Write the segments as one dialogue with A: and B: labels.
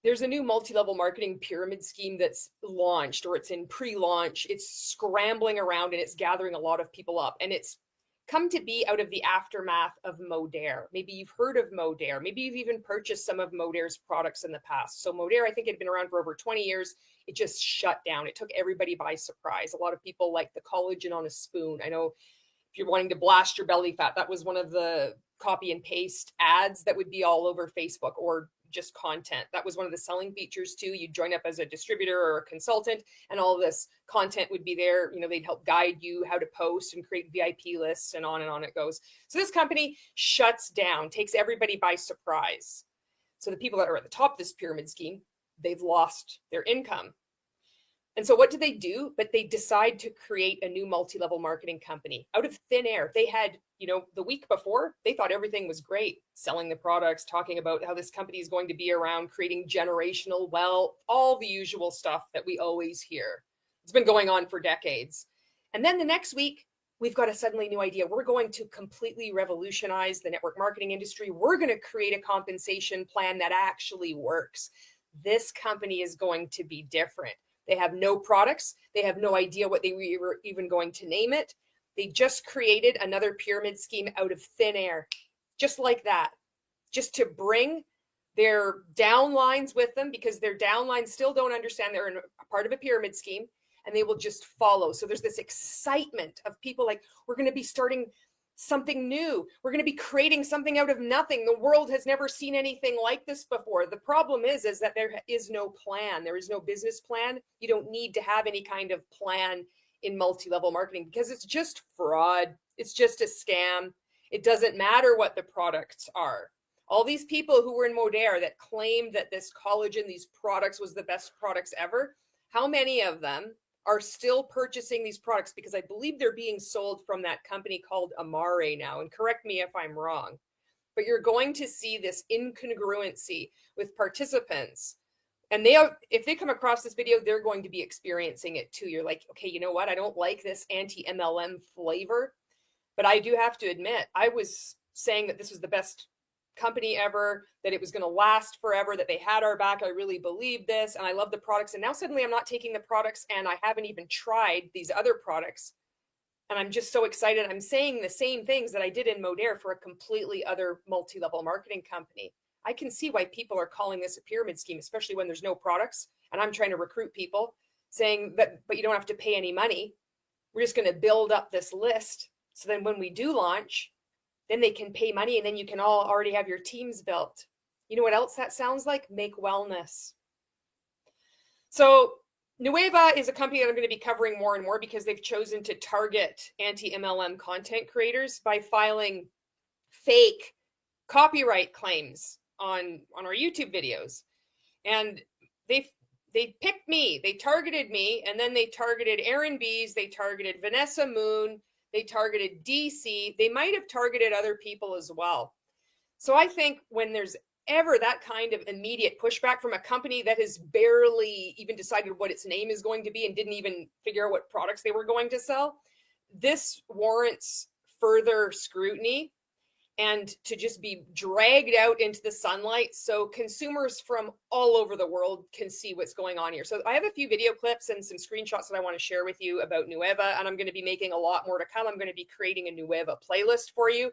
A: there's a new multi-level marketing pyramid scheme that's launched, or it's in pre-launch. It's scrambling around and it's gathering a lot of people up. And it's come to be out of the aftermath of Modere. Maybe you've heard of Modere. Maybe you've even purchased some of Modere's products in the past. So Modere, I think it had been around for over 20 years. It just shut down. It took everybody by surprise. A lot of people like the collagen on a spoon. I know if you're wanting to blast your belly fat, that was one of the copy and paste ads that would be all over Facebook, or just content. That was one of the selling features too. You'd join up as a distributor or a consultant, and all this content would be there. You know, they'd help guide you how to post and create VIP lists, and on it goes. So this company shuts down, takes everybody by surprise. So the people that are at the top of this pyramid scheme, they've lost their income. And so what do? But they decide to create a new multi-level marketing company out of thin air. They had, the week before, they thought everything was great, selling the products, talking about how this company is going to be around, creating generational wealth, all the usual stuff that we always hear. It's been going on for decades. And then the next week, we've got a suddenly new idea. We're going to completely revolutionize the network marketing industry. We're going to create a compensation plan that actually works. This company is going to be different. They have no products. They have no idea what they were even going to name it. They just created another pyramid scheme out of thin air, just like that, just to bring their downlines with them, because their downlines still don't understand they're a part of a pyramid scheme, and they will just follow. So there's this excitement of people like, we're going to be starting something new. We're going to be creating something out of nothing. The world has never seen anything like this before. The problem is that there is no plan. There is no business plan. You don't need to have any kind of plan in multi-level marketing, because it's just fraud. It's just a scam. It doesn't matter what the products are. All these people who were in Modere that claimed that this collagen, these products, was the best products ever, how many of them are still purchasing these products? Because I believe they're being sold from that company called Amare now, and correct me if I'm wrong, but you're going to see this incongruency with participants. And if they come across this video, they're going to be experiencing it too. You're like, okay, you know what? I don't like this anti-MLM flavor, but I do have to admit, I was saying that this was the best company ever, that it was going to last forever, that they had our back. I really believe this, and I love the products. And now suddenly I'm not taking the products, and I haven't even tried these other products, and I'm just so excited. I'm saying the same things that I did in Modere for a completely other multi-level marketing company. I can see why people are calling this a pyramid scheme, especially when there's no products and I'm trying to recruit people, saying that, but you don't have to pay any money. We're just going to build up this list, so then when we do launch, then they can pay money, and then you can all already have your teams built. You know what else that sounds like? Make wellness. So Nueva is a company that I'm going to be covering more and more, because they've chosen to target anti-MLM content creators by filing fake copyright claims on our YouTube videos. And they picked me, they targeted me, and then they targeted Aaron Bees, they targeted Vanessa Moon, they targeted DC. They might have targeted other people as well. So I think when there's ever that kind of immediate pushback from a company that has barely even decided what its name is going to be and didn't even figure out what products they were going to sell, this warrants further scrutiny and to just be dragged out into the sunlight so consumers from all over the world can see what's going on here. So I have a few video clips and some screenshots that I want to share with you about Nueva, and I'm going to be making a lot more to come. I'm going to be creating a Nueva playlist for you.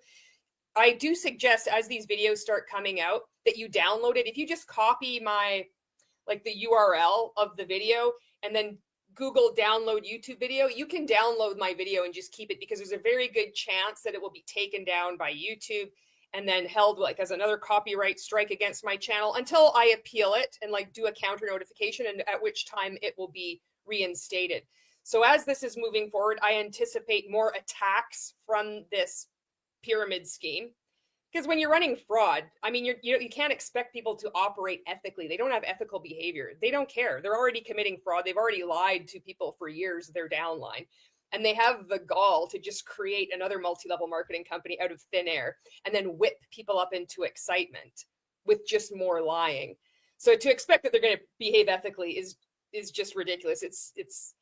A: I do suggest, as these videos start coming out, that you download it. If you just copy the URL of the video and then Google download YouTube video, you can download my video and just keep it, because there's a very good chance that it will be taken down by YouTube and then held as another copyright strike against my channel until I appeal it and do a counter notification, and at which time it will be reinstated. So as this is moving forward, I anticipate more attacks from this pyramid scheme. Because when you're running fraud, I mean, you can't expect people to operate ethically. They don't have ethical behavior. They don't care. They're already committing fraud. They've already lied to people for years, their downline. And they have the gall to just create another multi-level marketing company out of thin air and then whip people up into excitement with just more lying. So to expect that they're going to behave ethically is just ridiculous. It's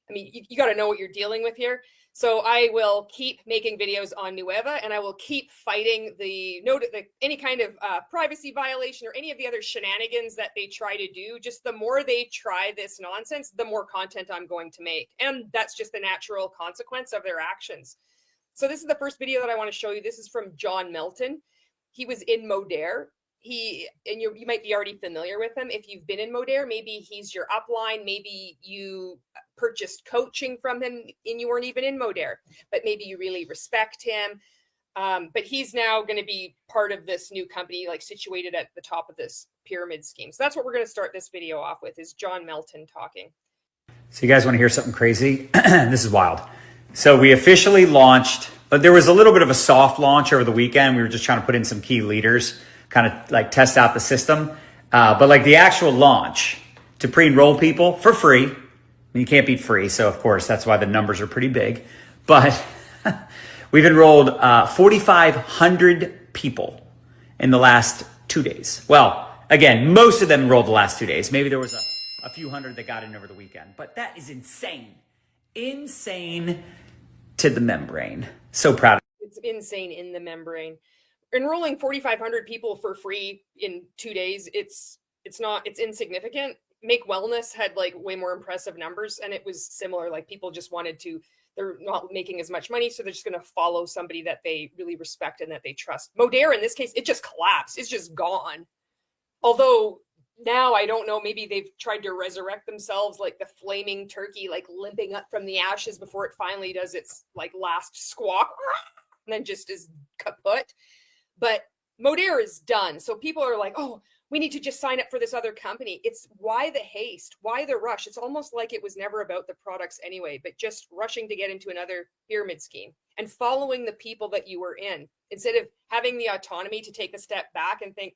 A: I mean, you got to know what you're dealing with here. So I will keep making videos on Nueva, and I will keep fighting any kind of privacy violation or any of the other shenanigans that they try to do. Just the more they try this nonsense, the more content I'm going to make. And that's just the natural consequence of their actions. So this is the first video that I want to show you. This is from John Melton. He was in Modere. You might be already familiar with him. If you've been in Modere, maybe he's your upline. Maybe you purchased coaching from him and you weren't even in Modere, but maybe you really respect him. But he's now going to be part of this new company, like situated at the top of this pyramid scheme. So that's what we're going to start this video off with, is John Melton talking.
B: So you guys want to hear something crazy? This is wild. So we officially launched, but there was a little bit of a soft launch over the weekend. We were just trying to put in some key leaders, kind of like test out the system. But like the actual launch to pre-enroll people for free, you can't beat free. So of course, that's why the numbers are pretty big. But we've enrolled 4,500 people in the last 2 days. Well, again, most of them enrolled the last 2 days. Maybe there was a few hundred that got in over the weekend. But that is insane. Insane to the membrane. So proud of it.
A: It's insane in the membrane. Enrolling 4,500 people for free in 2 days, it's insignificant. Make Wellness had like way more impressive numbers, and it was similar. Like people just they're not making as much money, so they're just going to follow somebody that they really respect and that they trust. Modere, in this case, it just collapsed. It's just gone. Although now I don't know, maybe they've tried to resurrect themselves like the flaming turkey, like limping up from the ashes before it finally does its like last squawk and then just is kaput. But Modere is done. So people are like, oh, we need to just sign up for this other company. It's why the haste? Why the rush? It's almost like it was never about the products anyway, but just rushing to get into another pyramid scheme and following the people that you were in instead of having the autonomy to take a step back and think,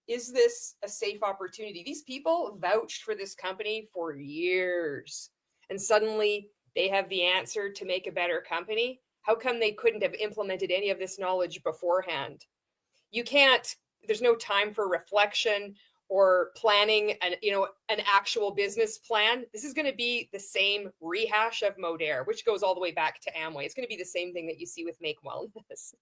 A: is this a safe opportunity? These people vouched for this company for years, and suddenly they have the answer to make a better company. How come they couldn't have implemented any of this knowledge beforehand? There's no time for reflection or planning an actual business plan. This is going to be the same rehash of Modere, which goes all the way back to Amway. It's going to be the same thing that you see with Make Wellness.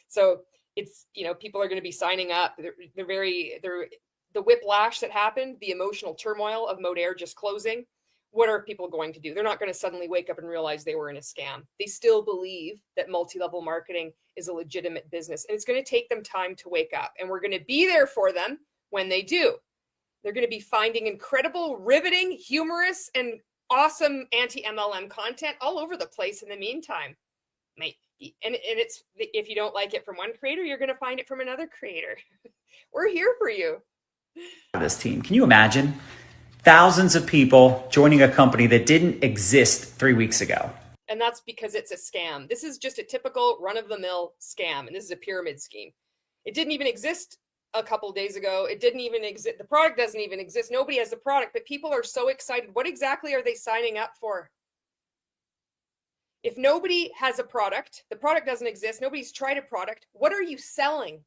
A: So it's, people are going to be signing up. The whiplash that happened, the emotional turmoil of Modere just closing. What are people going to do? They're not going to suddenly wake up and realize they were in a scam. They still believe that multi-level marketing is a legitimate business, and it's going to take them time to wake up, and we're going to be there for them when they do. They're going to be finding incredible, riveting, humorous, and awesome anti-MLM content all over the place in the meantime. And it's, if you don't like it from one creator, you're going to find it from another creator. We're here for you.
B: This team, can you imagine thousands of people joining a company that didn't exist 3 weeks ago?
A: And that's because it's a scam. This is just a typical run-of-the-mill scam, and this is a pyramid scheme. It didn't even exist a couple of days ago. It didn't even exist. The product doesn't even exist. Nobody has the product, but people are so excited. What exactly are they signing up for? If nobody has a product, the product doesn't exist, nobody's tried a product, what are you selling?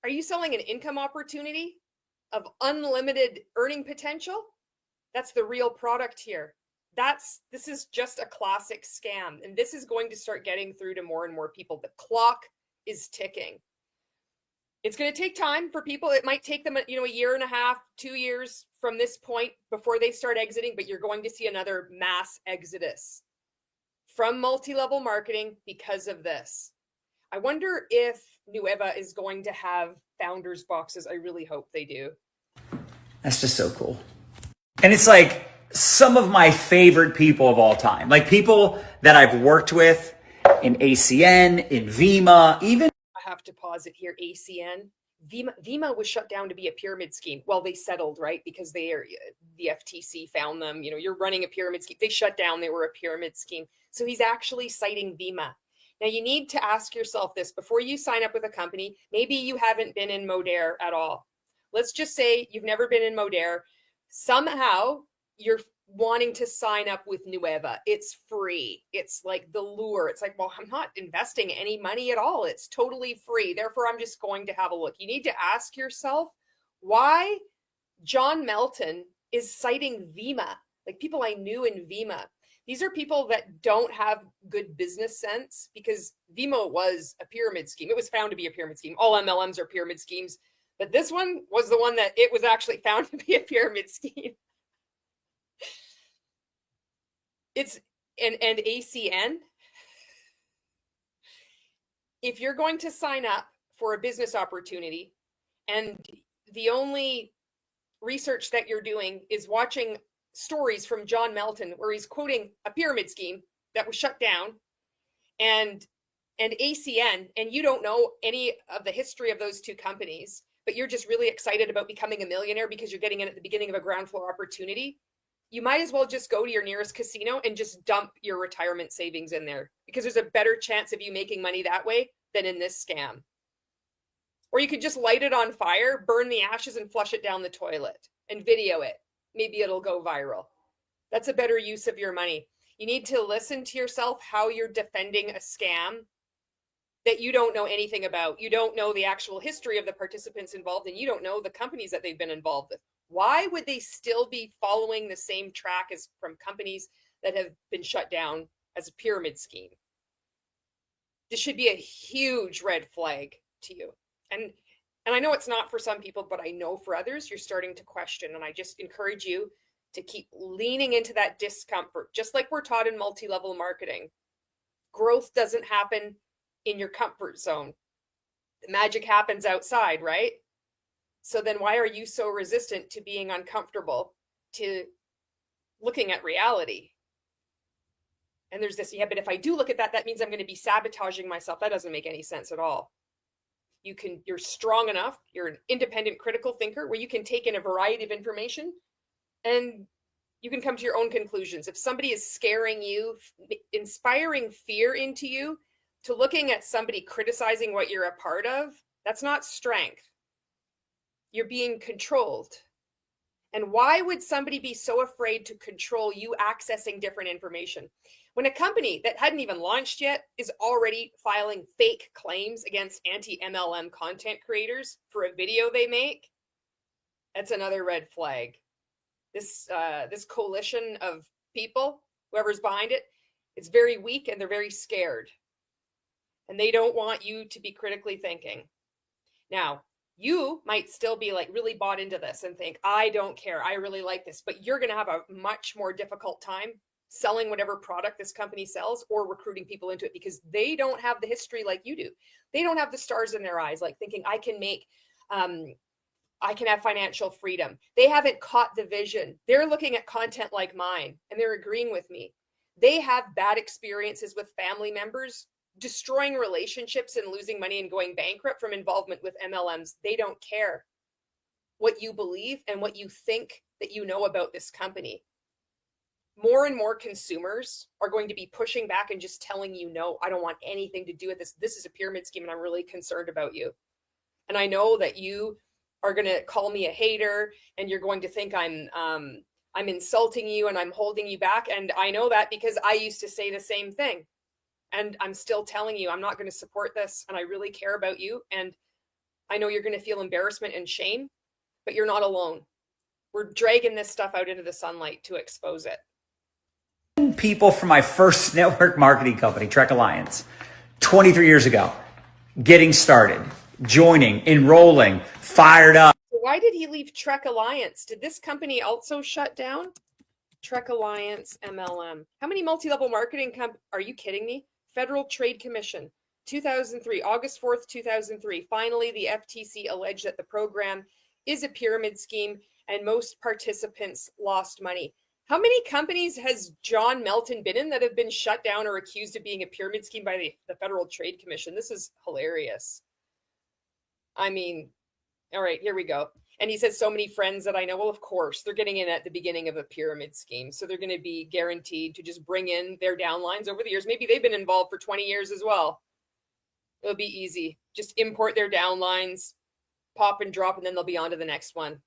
A: Are you selling an income opportunity of unlimited earning potential? That's the real product here. This is just a classic scam, and this is going to start getting through to more and more people. The clock is ticking. It's going to take time for people. It might take them, a year and a half, 2 years from this point before they start exiting, but you're going to see another mass exodus from multi-level marketing because of this. I wonder if Nueva is going to have founders boxes. I really hope they do.
B: That's just so cool. And it's like some of my favorite people of all time, like people that I've worked with in ACN, in Vima, even.
A: I have to pause it here. ACN. Vima was shut down to be a pyramid scheme. Well, they settled, right? Because the FTC found them. You're running a pyramid scheme. They shut down. They were a pyramid scheme. So he's actually citing Vima. Now, you need to ask yourself this before you sign up with a company. Maybe you haven't been in Modere at all. Let's just say you've never been in Modere. Somehow you're wanting to sign up with Nueva. It's free. It's like the lure. It's like, well, I'm not investing any money at all. It's totally free. Therefore, I'm just going to have a look. You need to ask yourself why John Melton is citing Vima. like people I knew in Vima. These are people that don't have good business sense, because Vimo was a pyramid scheme. It was found to be a pyramid scheme. All MLMs are pyramid schemes, but this one was the one that it was actually found to be a pyramid scheme. It's and ACN. If you're going to sign up for a business opportunity and the only research that you're doing is watching stories from John Melton where he's quoting a pyramid scheme that was shut down, and ACN, and you don't know any of the history of those two companies, but you're just really excited about becoming a millionaire because you're getting in at the beginning of a ground floor opportunity, you might as well just go to your nearest casino and just dump your retirement savings in there, because there's a better chance of you making money that way than in this scam. Or you could just light it on fire, burn the ashes, and flush it down the toilet and video it. Maybe it'll go viral. That's a better use of your money. You need to listen to yourself how you're defending a scam that you don't know anything about. You don't know the actual history of the participants involved, and you don't know the companies that they've been involved with. Why would they still be following the same track as from companies that have been shut down as a pyramid scheme? This should be a huge red flag to you. And I know it's not for some people, but I know for others, you're starting to question. And I just encourage you to keep leaning into that discomfort, just like we're taught in multi-level marketing. Growth doesn't happen in your comfort zone. The magic happens outside, right? So then why are you so resistant to being uncomfortable, to looking at reality? And there's this, yeah, but if I do look at that, that means I'm going to be sabotaging myself. That doesn't make any sense at all. You're strong enough, you're an independent critical thinker where you can take in a variety of information and you can come to your own conclusions. If somebody is scaring you, inspiring fear into you, to looking at somebody criticizing what you're a part of, that's not strength. You're being controlled. And why would somebody be so afraid to control you accessing different information? When a company that hadn't even launched yet is already filing fake claims against anti-MLM content creators for a video they make, that's another red flag. This coalition of people, whoever's behind it, it's very weak and they're very scared. And they don't want you to be critically thinking. Now, you might still be like really bought into this and think, I don't care, I really like this, but you're going to have a much more difficult time selling whatever product this company sells or recruiting people into it, because they don't have the history like you do. They don't have the stars in their eyes, like thinking I can have financial freedom. They haven't caught the vision. They're looking at content like mine and they're agreeing with me. They have bad experiences with family members destroying relationships and losing money and going bankrupt from involvement with MLMs. They don't care what you believe and what you think that you know about this company. More and more consumers are going to be pushing back and just telling you, no, I don't want anything to do with this. This is a pyramid scheme and I'm really concerned about you. And I know that you are going to call me a hater and you're going to think I'm insulting you and I'm holding you back. And I know that because I used to say the same thing. And I'm still telling you, I'm not going to support this. And I really care about you. And I know you're going to feel embarrassment and shame, but you're not alone. We're dragging this stuff out into the sunlight to expose it.
B: People from my first network marketing company, Trek Alliance, 23 years ago, getting started, joining, enrolling, fired up.
A: So why did he leave Trek Alliance? Did this company also shut down? Trek Alliance MLM. How many multi-level marketing are you kidding me? Federal Trade Commission, 2003, August 4th, 2003. Finally, the FTC alleged that the program is a pyramid scheme and most participants lost money. How many companies has John Melton been in that have been shut down or accused of being a pyramid scheme by the Federal Trade Commission? This is hilarious. I mean, all right, here we go. And he says, so many friends that I know, well, of course, they're getting in at the beginning of a pyramid scheme. So they're going to be guaranteed to just bring in their downlines over the years. Maybe they've been involved for 20 years as well. It'll be easy. Just import their downlines, pop and drop, and then they'll be on to the next one.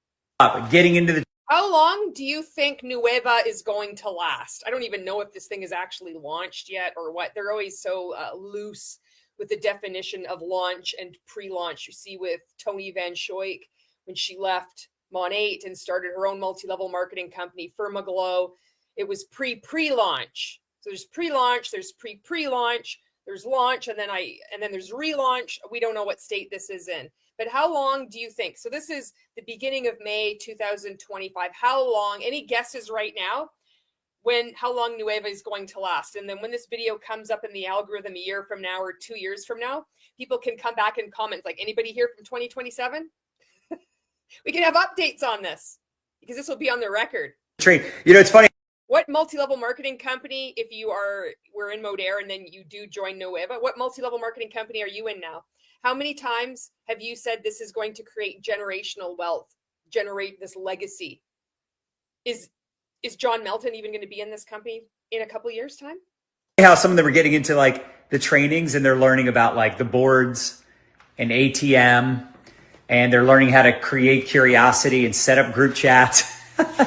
B: Getting into the...
A: How long do you think Nueva is going to last? I don't even know if this thing is actually launched yet or what. They're always so loose with the definition of launch and pre-launch. You see with Tony Van Schoik, when she left Mon8 and started her own multi-level marketing company, Firmaglow, It was pre-launch. So there's pre-launch, there's pre-launch, there's launch, and then there's relaunch. We don't know what state this is in. But how long do you think? So this is the beginning of May 2025. How long? Any guesses right now? How long Nueva is going to last? And then when this video comes up in the algorithm a year from now or 2 years from now, people can come back and comment, like, anybody here from 2027? We can have updates on this because this will be on the record.
B: It's funny.
A: What multi-level marketing company, if we're in Modair and then you do join Nueva, what multi-level marketing company are you in now? How many times have you said this is going to create generational wealth, generate this legacy? Is John Melton even going to be in this company in a couple of years' time?
B: How some of them are getting into like the trainings and they're learning about like the boards and ATM, and they're learning how to create curiosity and set up group chats.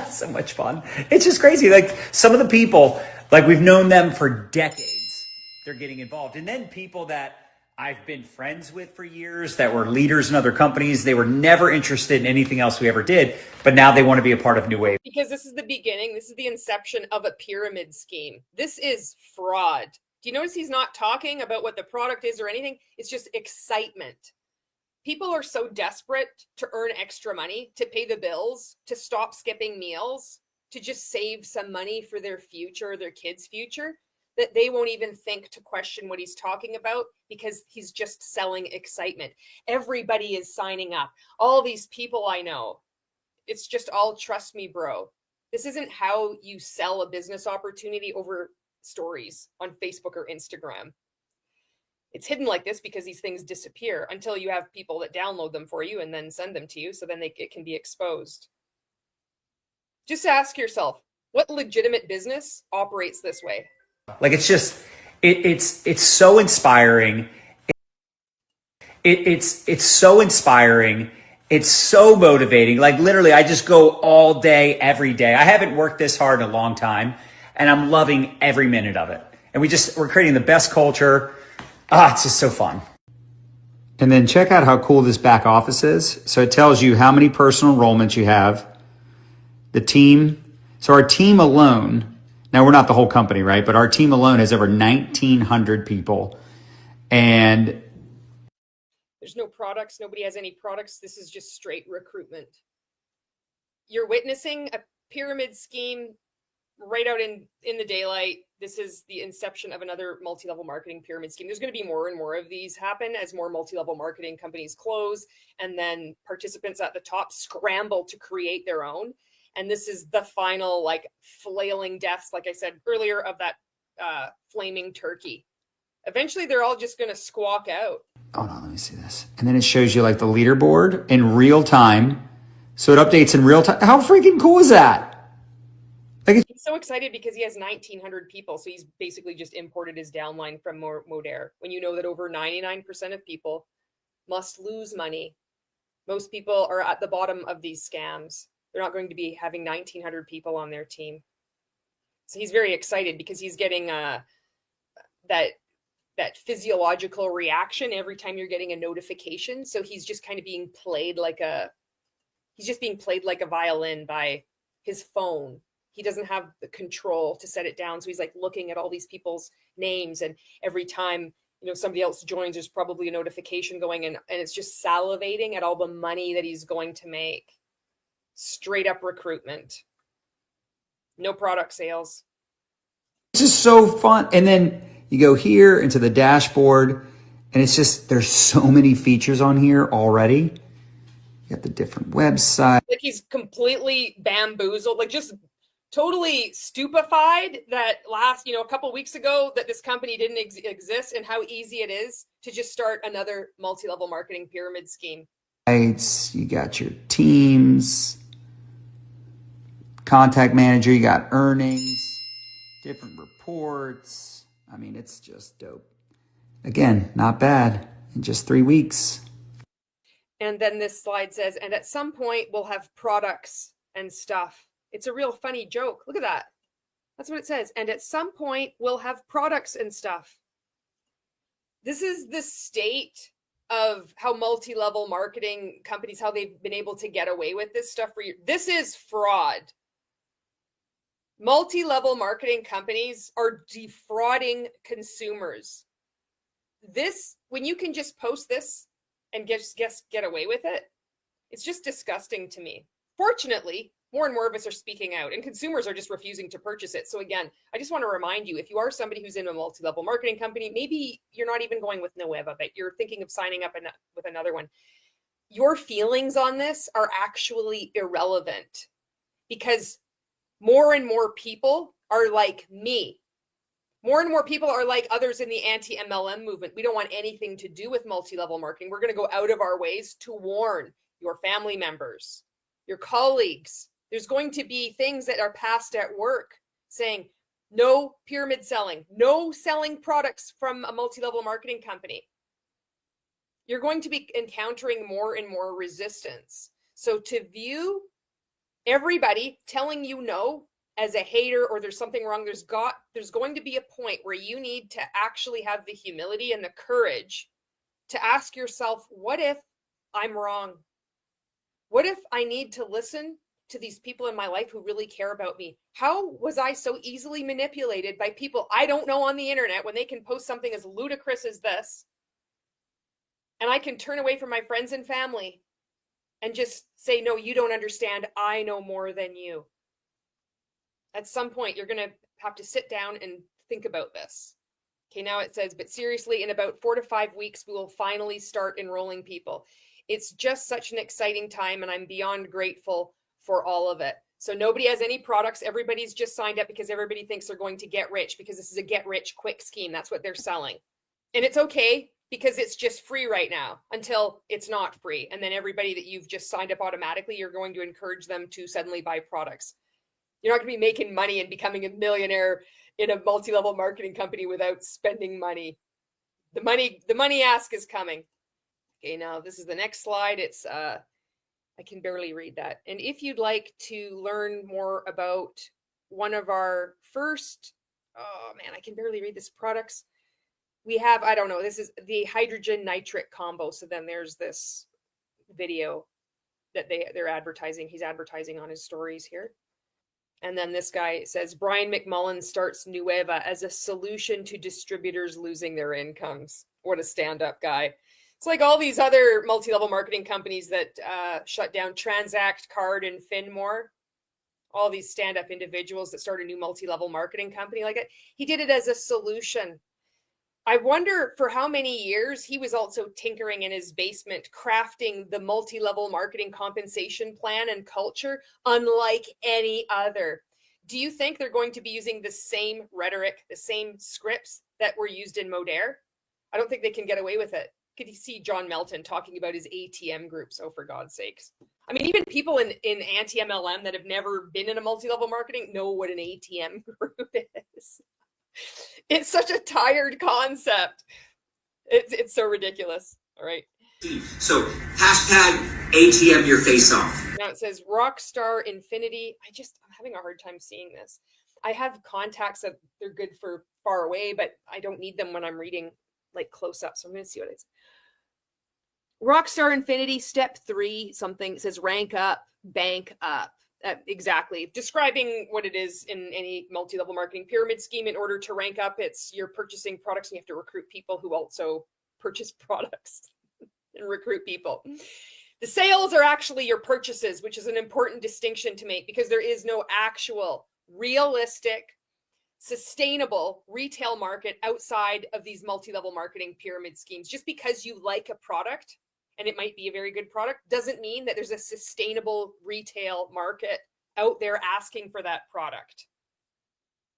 B: So much fun. It's just crazy. Like some of the people, like we've known them for decades, they're getting involved. And then people that I've been friends with for years that were leaders in other companies, they were never interested in anything else we ever did, but now they want to be a part of New Wave.
A: Because this is the beginning. This is the inception of a pyramid scheme. This is fraud. Do you notice he's not talking about what the product is or anything? It's just excitement. People are so desperate to earn extra money, to pay the bills, to stop skipping meals, to just save some money for their future, their kids' future, that they won't even think to question what he's talking about because he's just selling excitement. Everybody is signing up. All these people I know, it's just all trust me, bro. This isn't how you sell a business opportunity over stories on Facebook or Instagram. It's hidden like this because these things disappear until you have people that download them for you and then send them to you. So then it can be exposed. Just ask yourself, what legitimate business operates this way?
B: Like it's just, it's so inspiring. It's so inspiring. It's so motivating. Like literally, I just go all day, every day. I haven't worked this hard in a long time, and I'm loving every minute of it. And we're creating the best culture. It's just so fun. And then check out how cool this back office is. So it tells you how many personal enrollments you have, the team. So our team alone, now we're not the whole company, right? But our team alone has over 1,900 people. And
A: there's no products. Nobody has any products. This is just straight recruitment. You're witnessing a pyramid scheme right out in the daylight. This is the inception of another multi-level marketing pyramid scheme. There's going to be more and more of these happen as more multi-level marketing companies close, and then participants at the top scramble to create their own. And this is the final, like, flailing deaths, like I said earlier, of that flaming turkey. Eventually, they're all just going to squawk out.
B: Hold on, let me see this. And then it shows you like the leaderboard in real time. So it updates in real time. How freaking cool is that?
A: He's so excited because he has 1,900 people. So he's basically just imported his downline from Modair. When you know that over 99% of people must lose money. Most people are at the bottom of these scams. They're not going to be having 1,900 people on their team. So he's very excited because he's getting that physiological reaction every time you're getting a notification. So he's just kind of being played like a violin by his phone. He doesn't have the control to set it down. So he's like looking at all these people's names, and every time, somebody else joins, there's probably a notification going in, and it's just salivating at all the money that he's going to make. Straight up recruitment. No product sales.
B: It's just so fun. And then you go here into the dashboard, and it's just, there's so many features on here already. You got the different websites.
A: Like he's completely bamboozled, like just totally stupefied that a couple weeks ago that this company didn't exist, and how easy it is to just start another multi-level marketing pyramid scheme.
B: You got your teams, contact manager, you got earnings, different reports. I mean, it's just dope. Again, not bad in just 3 weeks.
A: And then this slide says, and at some point we'll have products and stuff. It's a real funny joke. Look at that. That's what it says. And at some point we'll have products and stuff. This is the state of how multi-level marketing companies, how they've been able to get away with this stuff for years. This is fraud. Multi-level marketing companies are defrauding consumers. This, when you can just post this and get away with it, it's just disgusting to me. Fortunately, more and more of us are speaking out, and consumers are just refusing to purchase it. So again, I just want to remind you, if you are somebody who's in a multi-level marketing company, maybe you're not even going with Nueva, but you're thinking of signing up with another one. Your feelings on this are actually irrelevant, because more and more people are like me. More and more people are like others in the anti-MLM movement. We don't want anything to do with multi-level marketing. We're going to go out of our ways to warn your family members, your colleagues. There's going to be things that are passed at work saying no pyramid selling, no selling products from a multi-level marketing company. You're going to be encountering more and more resistance. So to view everybody telling you no as a hater or there's something wrong, there's going to be a point where you need to actually have the humility and the courage to ask yourself, what if I'm wrong? What if I need to listen to these people in my life who really care about me? How was I so easily manipulated by people I don't know on the internet when they can post something as ludicrous as this? And I can turn away from my friends and family and just say, no, you don't understand. I know more than you. At some point, you're going to have to sit down and think about this. Okay, now it says, but seriously, in about 4 to 5 weeks, we will finally start enrolling people. It's just such an exciting time, and I'm beyond grateful for all of it. So nobody has any products. Everybody's just signed up because everybody thinks they're going to get rich, because this is a get rich quick scheme. That's what they're selling. And it's okay, because it's just free right now until it's not free. And then everybody that you've just signed up automatically, you're going to encourage them to suddenly buy products. You're not going to be making money and becoming a millionaire in a multi-level marketing company without spending money. The money ask is coming. Okay, now this is the next slide. It's I can barely read that. And if you'd like to learn more about one of our first, oh man, I can barely read this, products. We have, I don't know, this is the hydrogen nitric combo. So then there's this video that they're advertising. He's advertising on his stories here. And then this guy says, Brian McMullen starts Nueva as a solution to distributors losing their incomes. What a stand-up guy. It's like all these other multi-level marketing companies that shut down Transact, Card, and Finmore. All these stand-up individuals that start a new multi-level marketing company like it. He did it as a solution. I wonder for how many years he was also tinkering in his basement, crafting the multi-level marketing compensation plan and culture unlike any other. Do you think they're going to be using the same rhetoric, the same scripts that were used in Modere? I don't think they can get away with it. Could you see John Melton talking about his ATM groups? Oh, for God's sakes. I mean, even people in anti-MLM that have never been in a multi-level marketing know what an ATM group is. It's such a tired concept. It's so ridiculous. All right.
C: So hashtag ATM your face off.
A: Now it says Rockstar Infinity. I'm having a hard time seeing this. I have contacts that they're good for far away, but I don't need them when I'm reading like close up. So I'm going to see what it is. Rockstar Infinity Step 3 something. It says rank up, bank up. Exactly. Describing what it is in any multi-level marketing pyramid scheme. In order to rank up, you're purchasing products and you have to recruit people who also purchase products and recruit people. The sales are actually your purchases, which is an important distinction to make, because there is no actual realistic, sustainable retail market outside of these multi-level marketing pyramid schemes. Just because you like a product, and it might be a very good product, doesn't mean that there's a sustainable retail market out there asking for that product.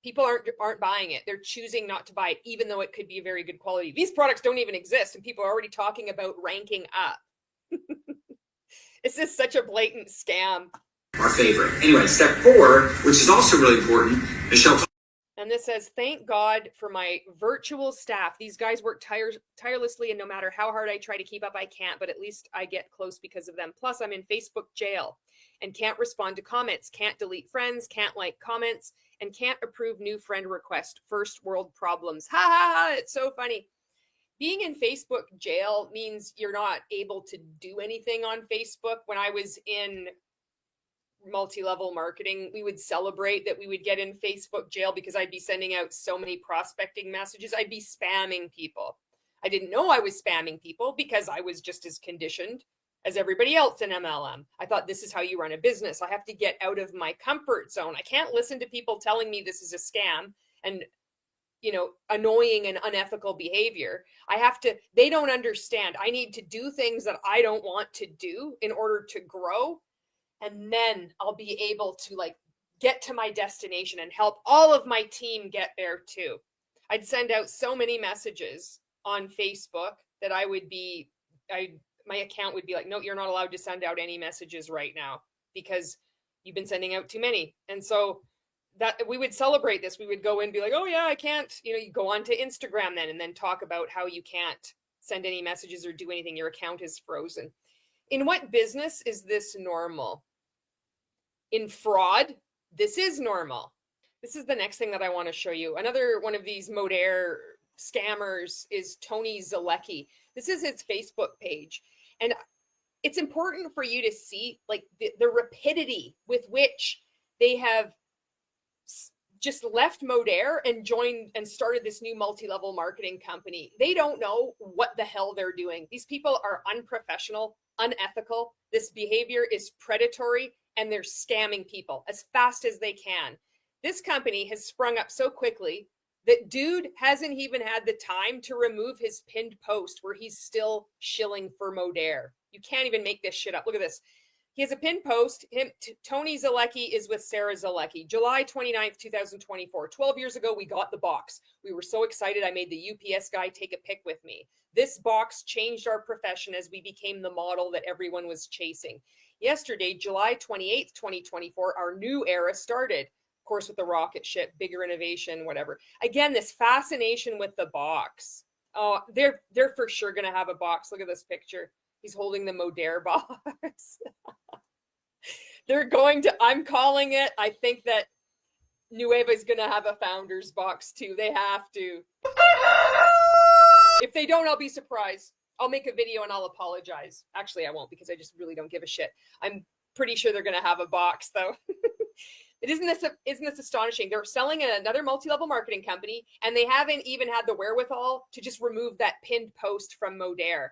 A: People aren't buying it. They're choosing not to buy it, even though it could be a very good quality. These products don't even exist, and people are already talking about ranking up. It's just such a blatant scam.
C: Our favorite. Anyway, step 4, which is also really important, Michelle.
A: And this says, thank God for my virtual staff. These guys work tirelessly, and no matter how hard I try to keep up, I can't, but at least I get close because of them. Plus, I'm in Facebook jail and can't respond to comments, can't delete friends, can't like comments, and can't approve new friend request. First world problems. Ha ha ha, it's so funny. Being in Facebook jail means you're not able to do anything on Facebook. When I was in multi-level marketing, we would celebrate that we would get in Facebook jail because I'd be sending out so many prospecting messages. I'd be spamming people. I didn't know I was spamming people because I was just as conditioned as everybody else in MLM. I thought, this is how you run a business. I have to get out of my comfort zone. I can't listen to people telling me this is a scam and, you know, annoying and unethical behavior. They don't understand. I need to do things that I don't want to do in order to grow. And then I'll be able to like get to my destination and help all of my team get there too. I'd send out so many messages on Facebook that my account would be like, no, you're not allowed to send out any messages right now because you've been sending out too many. And so that we would celebrate this. We would go in and be like, oh yeah, I can't, you know, you go on to Instagram then and then talk about how you can't send any messages or do anything. Your account is frozen. In what business is this normal? In fraud, this is normal. This is the next thing that I want to show you. Another one of these Modair scammers is Tony Zalecki. This is his Facebook page. And it's important for you to see like the rapidity with which they have just left Modair and joined and started this new multi-level marketing company. They don't know what the hell they're doing. These people are unprofessional, unethical. This behavior is predatory and they're scamming people as fast as they can. This company has sprung up so quickly that dude hasn't even had the time to remove his pinned post where he's still shilling for Modair. You can't even make this shit up. Look at this. He has a pinned post. Tony Zalecki is with Sarah Zalecki. July 29th, 2024. 12 years ago, we got the box. We were so excited. I made the UPS guy take a pic with me. This box changed our profession as we became the model that everyone was chasing. Yesterday, July 28th, 2024, our new era started. Of course, with the rocket ship, bigger innovation, whatever. Again, this fascination with the box. Oh, they're for sure going to have a box. Look at this picture. He's holding the Modair box. They're going to, I'm calling it. I think that Nueva is going to have a founder's box too. They have to. If they don't, I'll be surprised. I'll make a video and I'll apologize. Actually, I won't because I just really don't give a shit. I'm pretty sure they're going to have a box though. Isn't this astonishing? They're selling another multi-level marketing company and they haven't even had the wherewithal to just remove that pinned post from Modair.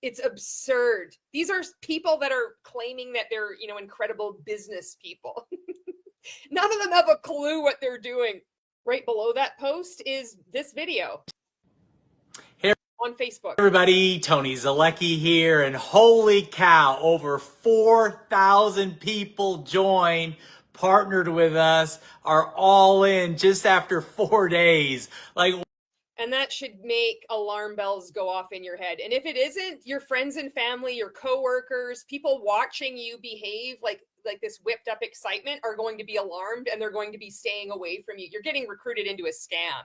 A: It's absurd. These are people that are claiming that they're, you know, incredible business people. None of them have a clue what they're doing. Right below that post is this video.
D: Hey,
A: on Facebook.
D: everybody, Tony Zalecki here, and holy cow, over 4,000 people joined, partnered with us, are all in just after 4 days.
A: And that should make alarm bells go off in your head. And if it isn't, your friends and family, your coworkers, people watching you behave like this whipped up excitement are going to be alarmed and they're going to be staying away from you. You're getting recruited into a scam.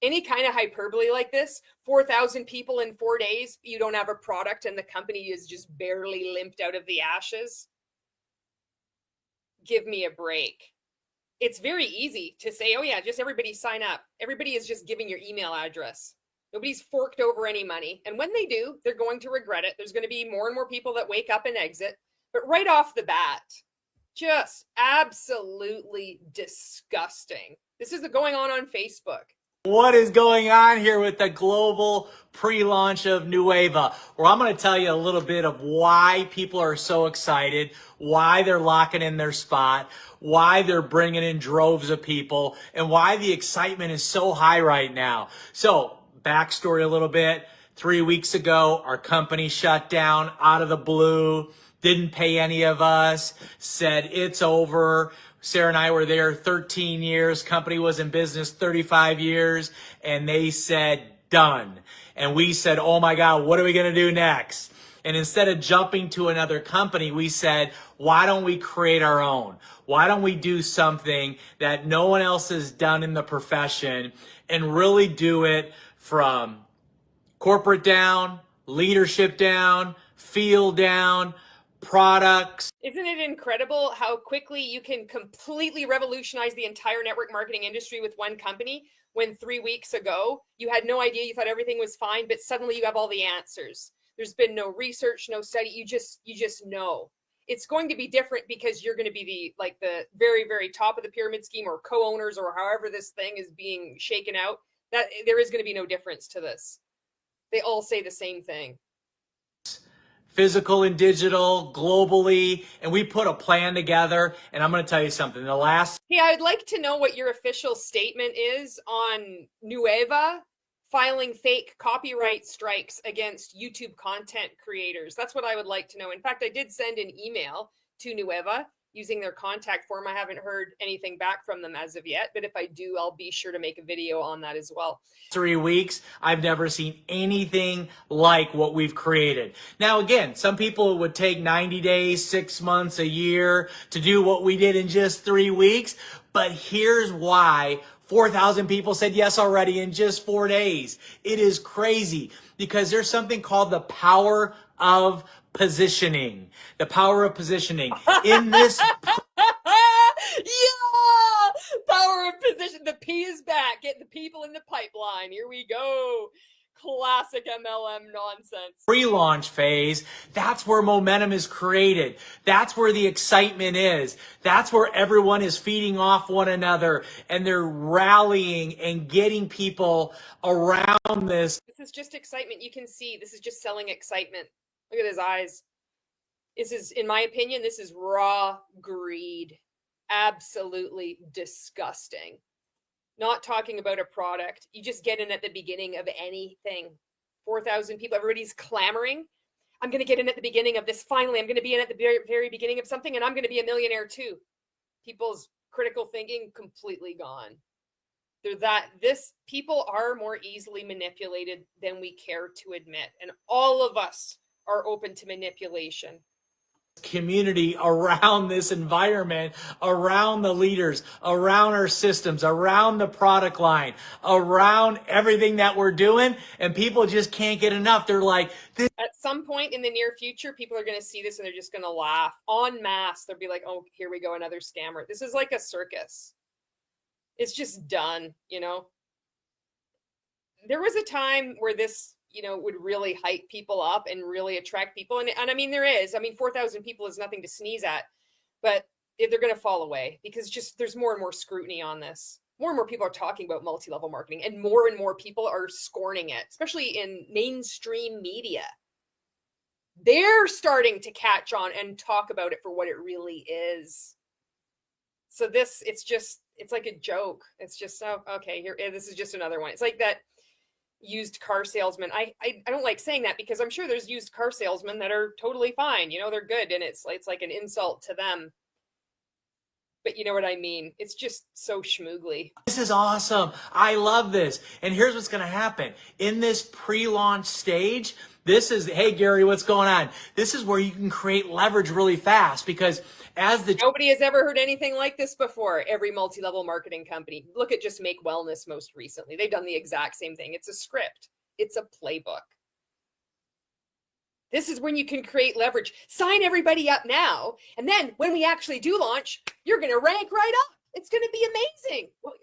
A: Any kind of hyperbole like this, 4,000 people in 4 days, you don't have a product and the company is just barely limped out of the ashes. Give me a break. It's very easy to say, oh yeah, just everybody sign up. Everybody is just giving your email address. Nobody's forked over any money. And when they do, they're going to regret it. There's going to be more and more people that wake up and exit. But right off the bat, just absolutely disgusting. This is going on Facebook.
D: What is going on here with the global pre-launch of Nueva? Where I'm going to tell you a little bit of why people are so excited, why they're locking in their spot, why they're bringing in droves of people, and why the excitement is so high right now. So, backstory a little bit. 3 weeks ago, our company shut down out of the blue, didn't pay any of us, said it's over. Sarah and I were there 13 years. Company was in business 35 years. And they said, done. And we said, oh my God, what are we going to do next? And instead of jumping to another company, we said, why don't we create our own? Why don't we do something that no one else has done in the profession and really do it from corporate down, leadership down, field down, products.
A: Isn't it incredible how quickly you can completely revolutionize the entire network marketing industry with one company when 3 weeks ago you had no idea, you thought everything was fine, but suddenly you have all the answers. There's been no research, no study. You just know. it's going to be different because you're going to be the very, very top of the pyramid scheme, or co-owners, or however this thing is being shaken out. That there is going to be no difference to this. They all say the same thing.
D: Physical and digital, globally, and we put a plan together. And I'm going to tell you something.
A: Hey, I'd like to know what your official statement is on Nueva filing fake copyright strikes against YouTube content creators. That's what I would like to know. In fact, I did send an email to Nueva using their contact form. I haven't heard anything back from them as of yet, but if I do, I'll be sure to make a video on that as well.
D: 3 weeks, I've never seen anything like what we've created. Now, again, some people would take 90 days, 6 months, a year to do what we did in just 3 weeks. But here's why 4,000 people said yes already in just 4 days. It is crazy because there's something called the power of positioning. The power of positioning in this.
A: Yeah, power of position. The P is back. Get the people in the pipeline. Here we go. Classic MLM nonsense.
D: Pre-launch phase, that's where momentum is created. That's where the excitement is. That's where everyone is feeding off one another and they're rallying and getting people around this.
A: This is just excitement. You can see this is just selling excitement. Look at his eyes. This is, in my opinion, this is raw greed. Absolutely disgusting. Not talking about a product. You just get in at the beginning of anything. 4,000 people, everybody's clamoring. I'm going to get in at the beginning of this. Finally, I'm going to be in at the very, very beginning of something, and I'm going to be a millionaire too. People's critical thinking completely gone. People are more easily manipulated than we care to admit. And all of us are open to manipulation.
D: Community around this environment, around the leaders, around our systems, around the product line, around everything that we're doing, and people just can't get enough. They're like,
A: at some point in the near future, people are going to see this and they're just going to laugh en masse. They'll be like, oh, here we go, another scammer. This is like a circus. It's just done, you know. There was a time where this, you know, would really hype people up and really attract people. And I mean, there is. I mean, 4,000 people is nothing to sneeze at. But they're going to fall away because just there's more and more scrutiny on this. More and more people are talking about multi-level marketing, and more people are scorning it, especially in mainstream media. They're starting to catch on and talk about it for what it really is. So it's like a joke. It's just, oh, okay, here, this is just another one. It's like that used car salesman. I don't like saying that because I'm sure there's used car salesmen that are totally fine. You know, they're good, and it's like an insult to them. But you know what I mean? It's just so schmoogly.
D: This is awesome. I love this. And here's what's going to happen. In this pre-launch stage, this is, hey, Gary, what's going on? This is where you can create leverage really fast because
A: nobody has ever heard anything like this before. Every multi-level marketing company. Look at just Make Wellness most recently. They've done the exact same thing. It's a script. It's a playbook. This is when you can create leverage. Sign everybody up now. And then when we actually do launch, you're going to rank right up. It's going to be amazing. Well,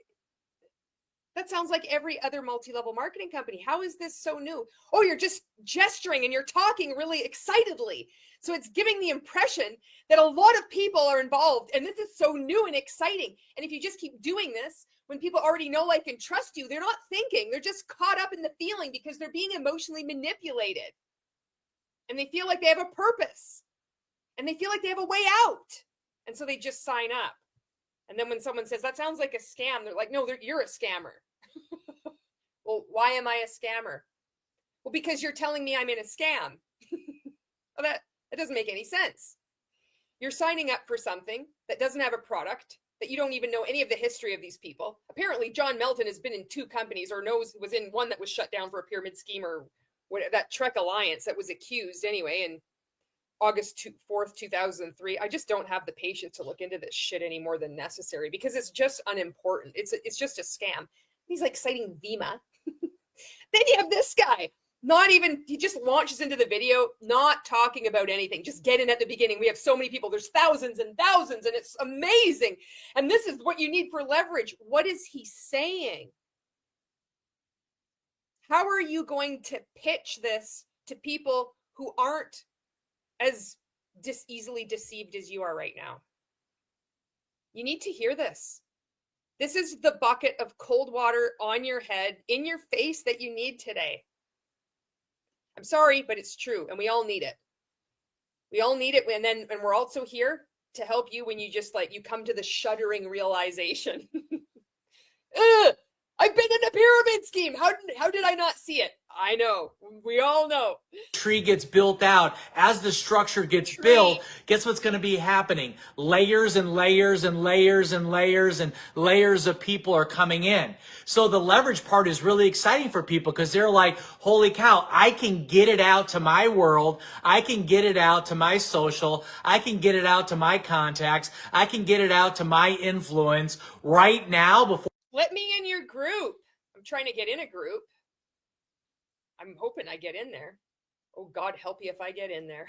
A: that sounds like every other multi-level marketing company. How is this so new? Oh, you're just gesturing and you're talking really excitedly. So it's giving the impression that a lot of people are involved. And this is so new and exciting. And if you just keep doing this, when people already know, like, and trust you, they're not thinking. They're just caught up in the feeling because they're being emotionally manipulated. And they feel like they have a purpose. And they feel like they have a way out. And so they just sign up. And then when someone says, that sounds like a scam, they're like, no, you're a scammer. Well, why am I a scammer? Well, because you're telling me I'm in a scam. Well, that doesn't make any sense. You're signing up for something that doesn't have a product, that you don't even know any of the history of these people. Apparently, John Melton has been in 2 companies, or was in one that was shut down for a pyramid scheme, or that Trek Alliance that was accused anyway in August 4th, 2003. I just don't have the patience to look into this shit any more than necessary because it's just unimportant. It's just a scam. He's like citing Vima. Then you have this guy. He just launches into the video, not talking about anything. Just get in at the beginning. We have so many people. There's thousands and thousands, and it's amazing. And this is what you need for leverage. What is he saying? How are you going to pitch this to people who aren't as easily deceived as you are right now. You need to hear this. This is the bucket of cold water on your head, in your face that you need today. I'm sorry, but it's true, and we all need it. We all need it, and we're also here to help you when you just you come to the shuddering realization. I've been in a pyramid scheme. How did I not see it? I know. We all know.
D: Tree gets built out. As the structure gets built, guess what's going to be happening? Layers and layers and layers and layers and layers of people are coming in. So the leverage part is really exciting for people because they're like, holy cow, I can get it out to my world. I can get it out to my social. I can get it out to my contacts. I can get it out to my influence right now before.
A: Let me in your group. I'm trying to get in a group. I'm hoping I get in there. Oh, God help you if I get in there.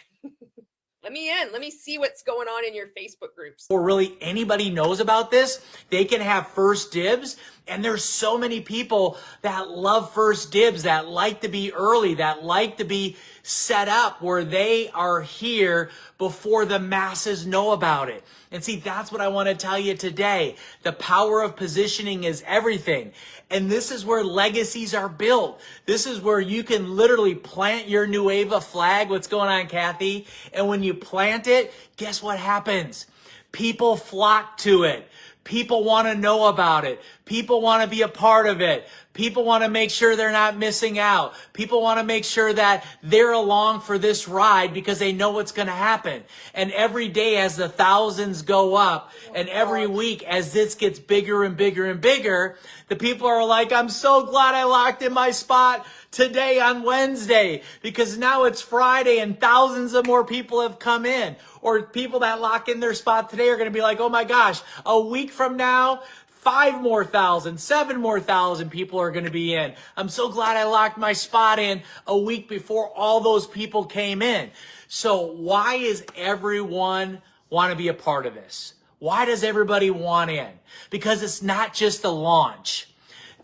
A: Let me in. Let me see what's going on in your Facebook groups.
D: Before really anybody knows about this, they can have first dibs. And there's so many people that love first dibs, that like to be early, that like to be set up where they are here before the masses know about it. And see, that's what I want to tell you today. The power of positioning is everything. And this is where legacies are built. This is where you can literally plant your Nueva flag. What's going on, Kathy? And when you plant it, guess what happens? People flock to it. People want to know about it. People want to be a part of it. People want to make sure they're not missing out. People want to make sure that they're along for this ride because they know what's going to happen. And every day as the thousands go up and every week as this gets bigger and bigger and bigger, the people are like, I'm so glad I locked in my spot today on Wednesday because now it's Friday and thousands of more people have come in. Or people that lock in their spot today are going to be like, oh my gosh, a week from now, 5 more thousand, 7 more thousand people are going to be in. I'm so glad I locked my spot in a week before all those people came in. So why is everyone want to be a part of this? Why does everybody want in? Because it's not just a launch.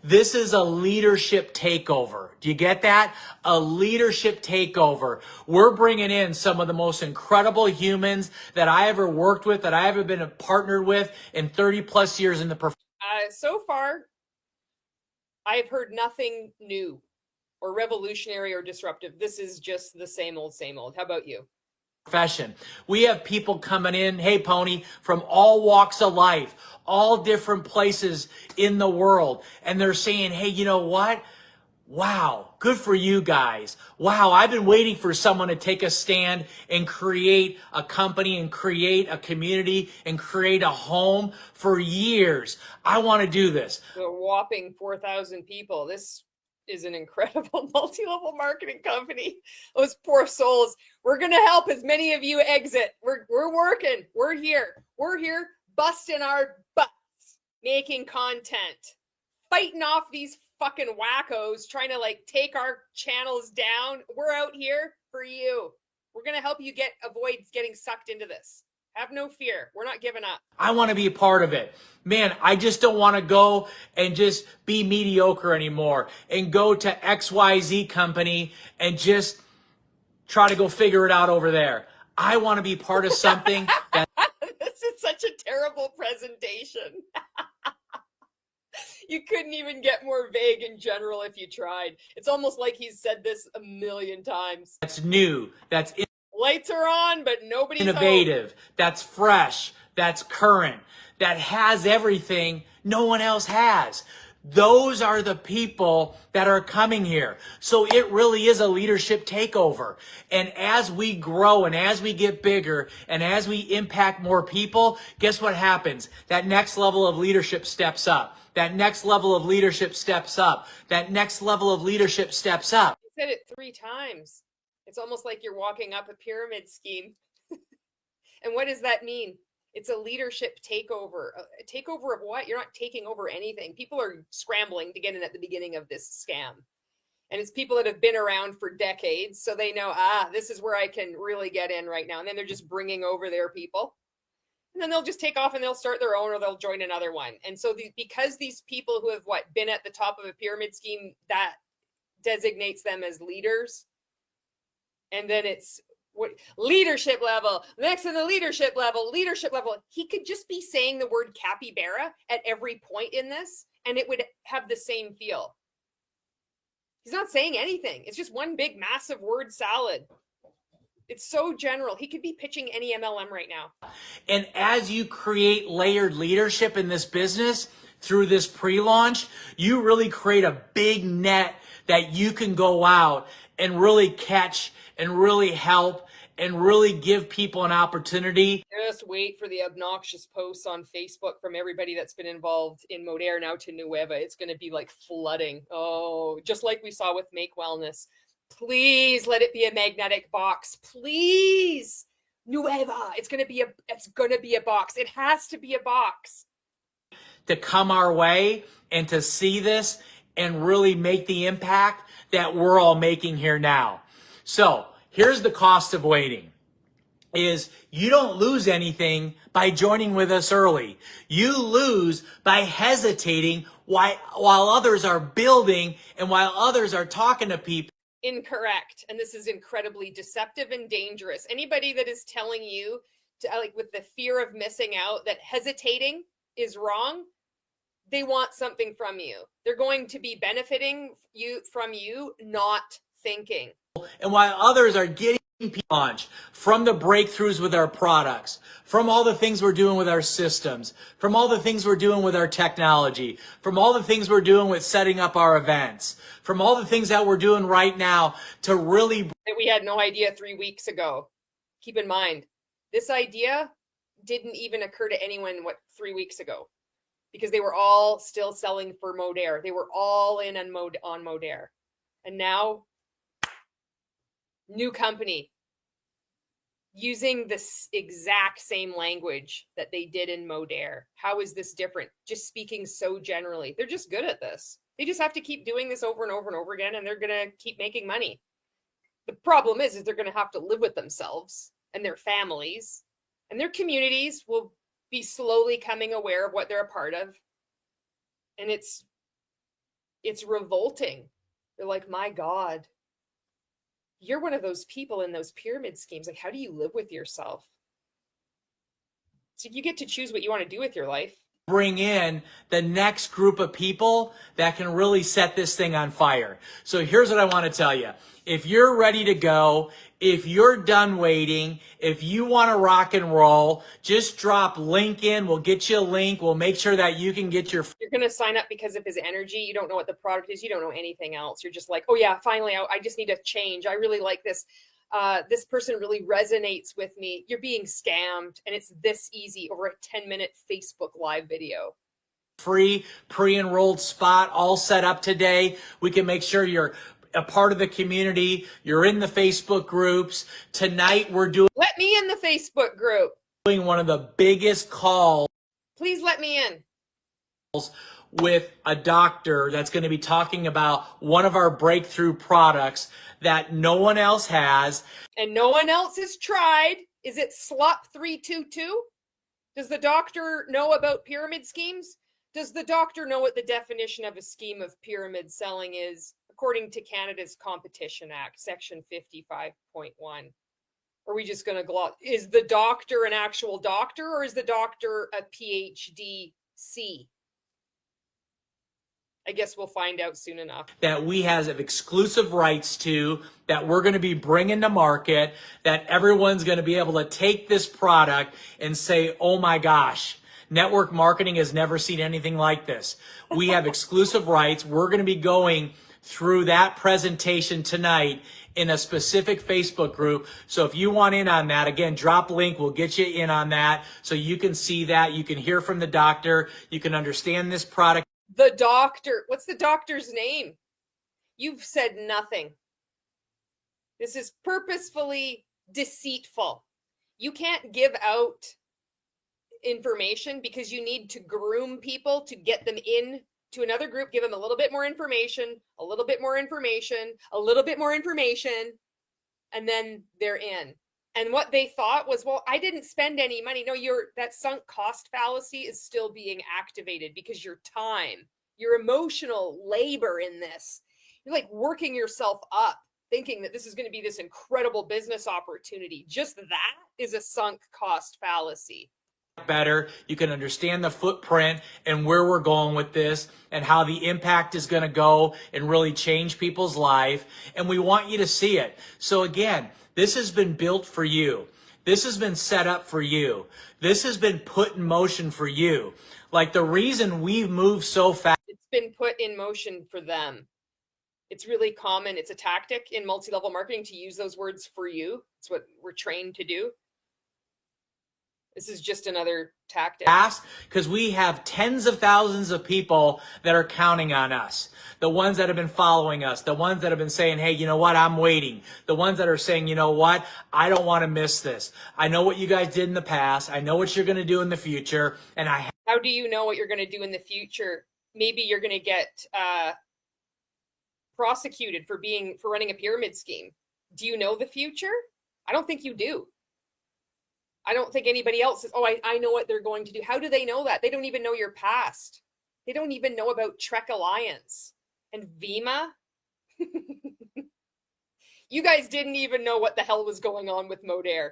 D: This is a leadership takeover. Do you get that? A leadership takeover. We're bringing in some of the most incredible humans that I ever worked with, that I ever been partnered with in 30 plus years in the profession.
A: So far, I've heard nothing new or revolutionary or disruptive. This is just the same old, same old. How about you?
D: We have people coming in, hey Pony, from all walks of life, all different places in the world. And they're saying, hey, you know what? Wow, good for you guys. Wow, I've been waiting for someone to take a stand and create a company and create a community and create a home for years. I want to do this.
A: A whopping 4,000 people. This is an incredible multi-level marketing company. Those poor souls. We're going to help as many of you exit. We're working. We're here. We're here busting our butts, making content, fighting off these fucking wackos trying to take our channels down. We're out here for you. We're going to help you avoid getting sucked into this. Have no fear. We're not giving up.
D: I want to be a part of it. Man, I just don't want to go and just be mediocre anymore and go to XYZ company and just try to go figure it out over there. I want to be part of something that...
A: This is such a terrible presentation. You couldn't even get more vague in general if you tried. It's almost like he's said this a million times.
D: That's new. That's
A: lights are on, but nobody's
D: innovative.
A: home.
D: That's fresh. That's current. That has everything no one else has. Those are the people that are coming here. So it really is a leadership takeover. And as we grow and as we get bigger and as we impact more people, guess what happens? That next level of leadership steps up. That next level of leadership steps up. That next level of leadership steps up.
A: You said it 3 times. It's almost like you're walking up a pyramid scheme. And what does that mean? It's a leadership takeover. A takeover of what? You're not taking over anything. People are scrambling to get in at the beginning of this scam. And it's people that have been around for decades. So they know, this is where I can really get in right now. And then they're just bringing over their people. And then they'll just take off and they'll start their own or they'll join another one. And so because these people who have been at the top of a pyramid scheme, that designates them as leaders. And then it's What leadership level? Next in the leadership level. He could just be saying the word capybara at every point in this, and it would have the same feel. He's not saying anything. It's just one big, massive word salad. It's so general. He could be pitching any MLM right now.
D: And as you create layered leadership in this business through this pre-launch, you really create a big net that you can go out and really catch and really help and really give people an opportunity.
A: Just wait for the obnoxious posts on Facebook from everybody that's been involved in Modair now to Nueva. It's going to be like flooding. Oh, just like we saw with Make Wellness. Please let it be a magnetic box. Please. Nueva. It's going to be a box. It has to be a box.
D: To come our way and to see this and really make the impact that we're all making here now. So here's the cost of waiting. Is you don't lose anything by joining with us early. You lose by hesitating while others are building and while others are talking to people.
A: Incorrect. And this is incredibly deceptive and dangerous. Anybody that is telling you to, like, with the fear of missing out, that hesitating is wrong, they want something from you. They're going to be benefiting from you, not thinking.
D: And while others are getting launch from the breakthroughs with our products, from all the things we're doing with our systems, from all the things we're doing with our technology, from all the things we're doing with setting up our events, from all the things that we're doing right now to really
A: that we had no idea 3 weeks ago. Keep in mind, this idea didn't even occur to anyone 3 weeks ago, because they were all still selling for Modair. They were all in on Modair. And now, new company using this exact same language that they did in Modair. How is this different? Just speaking so generally. They're just good at this. They just have to keep doing this over and over and over again, and they're going to keep making money. The problem is they're going to have to live with themselves and their families, and their communities will be slowly coming aware of what they're a part of. And it's revolting. They're like, my God, you're one of those people in those pyramid schemes. Like, how do you live with yourself? So you get to choose what you want to do with your life.
D: bring in the next group of people that can really set this thing on fire. So here's what I want to tell you. If you're ready to go, if you're done waiting, if you want to rock and roll, just drop link in. We'll get you a link. We'll make sure that you can get your...
A: You're going to sign up because of his energy. You don't know what the product is. You don't know anything else. You're just like, oh yeah, finally, I just need a change. I really like this. This person really resonates with me. You're being scammed, and it's this easy over a 10-minute Facebook live video.
D: Free pre-enrolled spot all set up today. We can make sure you're a part of the community. You're in the Facebook groups. Tonight we're doing...
A: Let me in the Facebook group.
D: One of the biggest calls.
A: Please let me in.
D: With a doctor that's going to be talking about one of our breakthrough products that no one else has.
A: And no one else has tried. Is it SLUP 322? Does the doctor know about pyramid schemes? Does the doctor know what the definition of a scheme of pyramid selling is, according to Canada's Competition Act, Section 55.1? Are we just going to gloss? Is the doctor an actual doctor, or is the doctor a PhD C? I guess we'll find out soon enough.
D: That we have exclusive rights to, that we're going to be bringing to market, that everyone's going to be able to take this product and say, oh my gosh, network marketing has never seen anything like this. We have exclusive rights. We're going to be going through that presentation tonight in a specific Facebook group. So if you want in on that, again, drop link. We'll get you in on that so you can see that. You can hear from the doctor. You can understand this product.
A: The doctor. What's the doctor's name? You've said nothing. This is purposefully deceitful. You can't give out information because you need to groom people to get them in to another group, give them a little bit more information, a little bit more information, a little bit more information, and then they're in. And what they thought was, well, I didn't spend any money. No, that sunk cost fallacy is still being activated because your time, your emotional labor in this, you're like working yourself up thinking that this is going to be this incredible business opportunity. Just that is a sunk cost fallacy.
D: Better, you can understand the footprint and where we're going with this and how the impact is going to go and really change people's life. And we want you to see it. So again, this has been built for you. This has been set up for you. This has been put in motion for you. Like the reason we've moved so fast.
A: It's been put in motion for them. It's really common. It's a tactic in multi-level marketing to use those words for you. It's what we're trained to do. This is just another tactic.
D: Because we have tens of thousands of people that are counting on us. The ones that have been following us. The ones that have been saying, hey, you know what? I'm waiting. The ones that are saying, you know what? I don't want to miss this. I know what you guys did in the past. I know what you're going to do in the future. And
A: How do you know what you're going to do in the future? Maybe you're going to get prosecuted for running a pyramid scheme. Do you know the future? I don't think you do. I don't think anybody else says, oh, I know what they're going to do. How do they know that? They don't even know your past. They don't even know about Trek Alliance and Vima. You guys didn't even know what the hell was going on with Modere.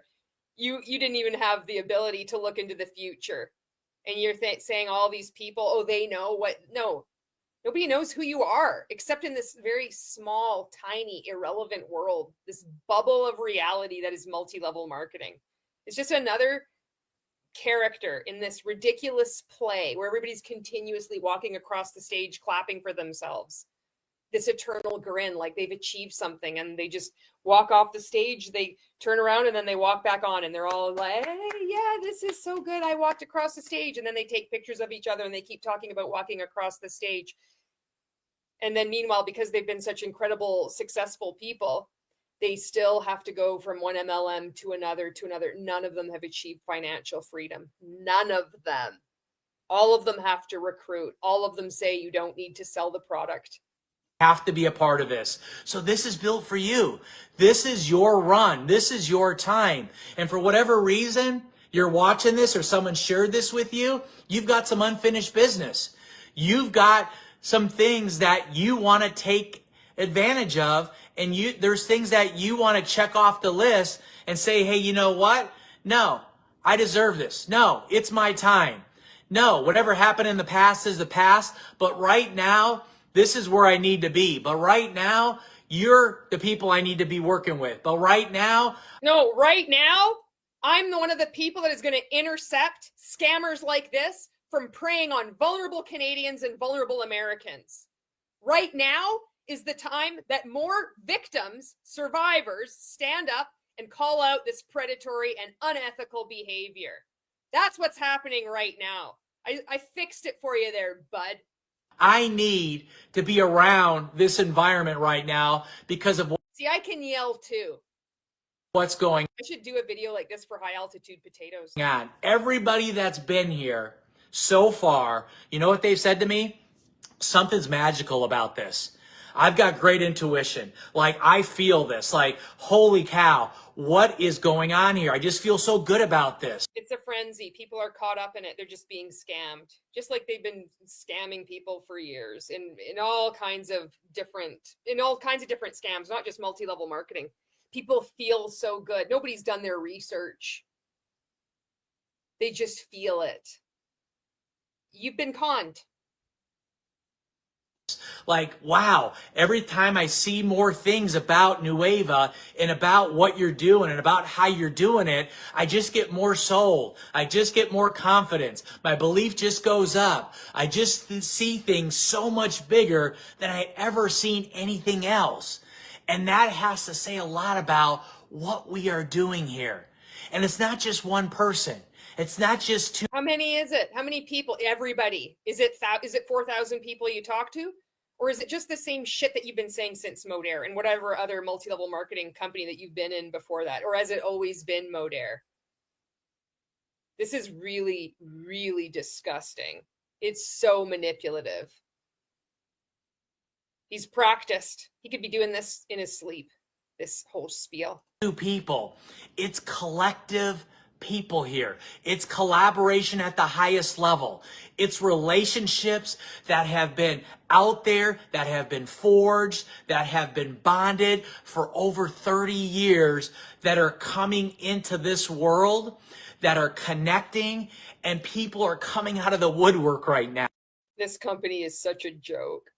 A: You didn't even have the ability to look into the future. And you're saying all these people, oh, they know what? No, nobody knows who you are, except in this very small, tiny, irrelevant world, this bubble of reality that is multi-level marketing. It's just another character in this ridiculous play where everybody's continuously walking across the stage, clapping for themselves. This eternal grin, like they've achieved something, and they just walk off the stage, they turn around, and then they walk back on, and they're all like, hey, yeah, this is so good. I walked across the stage. And then they take pictures of each other, and they keep talking about walking across the stage. And then meanwhile, because they've been such incredible, successful people, they still have to go from one MLM to another. None of them have achieved financial freedom. None of them. All of them have to recruit. All of them say you don't need to sell the product.
D: Have to be a part of this. So this is built for you. This is your run. This is your time. And for whatever reason, you're watching this or someone shared this with you, you've got some unfinished business. You've got some things that you want to take advantage of, and there's things that you want to check off the list and say, hey, you know what? No, I deserve this. No, it's my time. No, whatever happened in the past is the past, but right now, this is where I need to be. But right now, you're the people I need to be working with. But right now...
A: No, right now, I'm one of the people that is going to intercept scammers like this from preying on vulnerable Canadians and vulnerable Americans. Right now is the time that more victims, survivors, stand up and call out this predatory and unethical behavior. That's what's happening right now. I fixed it for you there, bud.
D: I need to be around this environment right now because of
A: See, I can yell too.
D: What's going on.
A: I should do a video like this for high altitude potatoes.
D: Everybody that's been here so far, you know what they've said to me? Something's magical about this. I've got great intuition. Like, I feel this. Like, holy cow, what is going on here? I just feel so good about this.
A: It's a frenzy. People are caught up in it. They're just being scammed. Just like they've been scamming people for years in all kinds of different scams, not just multi-level marketing. People feel so good. Nobody's done their research. They just feel it. You've been conned.
D: Like, wow, every time I see more things about Nueva and about what you're doing and about how you're doing it, I just get more sold. I just get more confidence. My belief just goes up. I just see things so much bigger than I ever seen anything else. And that has to say a lot about what we are doing here. And it's not just one person. It's not just two.
A: How many is it? How many people? Everybody. Is it 4,000 people you talk to? Or is it just the same shit that you've been saying since Modere and whatever other multi-level marketing company that you've been in before that? Or has it always been Modere? This is really, really disgusting. It's so manipulative. He's practiced. He could be doing this in his sleep, this whole spiel.
D: Two people. It's collective people here. It's collaboration at the highest level. It's relationships that have been out there, that have been forged, that have been bonded for over 30 years, that are coming into this world, that are connecting, and people are coming out of the woodwork right now.
A: This company is such a joke.